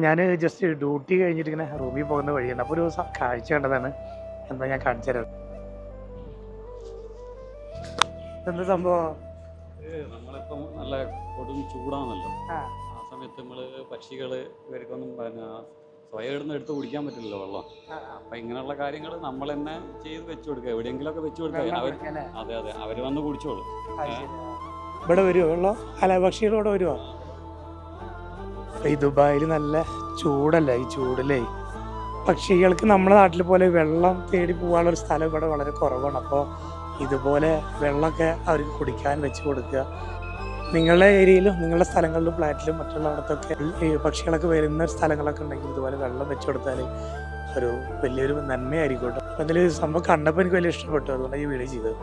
ഞാൻ just duty കഴിഞ്ഞിട്ട് ഇങ്ങനെ റൂമിൽ പോകുന്ന വഴിയാണ്. അപ്പോൾ ഒരു കാഴ്ച കണ്ടതാണ്. എന്താ ഞാൻ കാണിച്ചു തരാം. എന്താ സംഭവം? നമ്മളിപ്പം നല്ല കൊടും ചൂടാണല്ലോ. ആ സമയത്ത് നമ്മള് പക്ഷികള് ഇവർക്കൊന്നും പിന്നെ സ്വയം ഇടുന്ന് എടുത്ത് കുടിക്കാൻ പറ്റില്ലല്ലോ വെള്ളം. അപ്പൊ ഇങ്ങനെയുള്ള കാര്യങ്ങൾ നമ്മൾ തന്നെ ചെയ്ത് വെച്ചു കൊടുക്കുക, എവിടെയെങ്കിലുമൊക്കെ വെച്ചു കൊടുക്കുക. അതെ അതെ, അവര് വന്ന് കുടിച്ചോളൂ. ഇവിടെ വരുമോ വെള്ളം? അല്ല, പക്ഷികൾ ഇവിടെ വരുമോ? ഈ ദുബായിൽ നല്ല ചൂടല്ല, ഈ ചൂടിലേ പക്ഷികൾക്ക് നമ്മുടെ നാട്ടിൽ പോലെ വെള്ളം തേടി പോകാനുള്ള ഒരു സ്ഥലം ഇവിടെ വളരെ കുറവാണ്. അപ്പോൾ ഇതുപോലെ വെള്ളമൊക്കെ അവർക്ക് കുടിക്കാൻ വെച്ച് കൊടുക്കുക. നിങ്ങളുടെ ഏരിയയിലും നിങ്ങളുടെ സ്ഥലങ്ങളിലും ഫ്ലാറ്റിലും മറ്റുള്ളവിടത്തൊക്കെ ഈ പക്ഷികളൊക്കെ വരുന്ന സ്ഥലങ്ങളൊക്കെ ഉണ്ടെങ്കിൽ ഇതുപോലെ വെള്ളം വെച്ച് കൊടുത്താൽ ഒരു വലിയൊരു നന്മയായിരിക്കും കേട്ടോ. അപ്പം അതിൽ സംഭവം കണ്ടപ്പോൾ എനിക്ക് വലിയ ഇഷ്ടപ്പെട്ടു, അതുകൊണ്ട് ഈ വീഡിയോ ചെയ്തത്.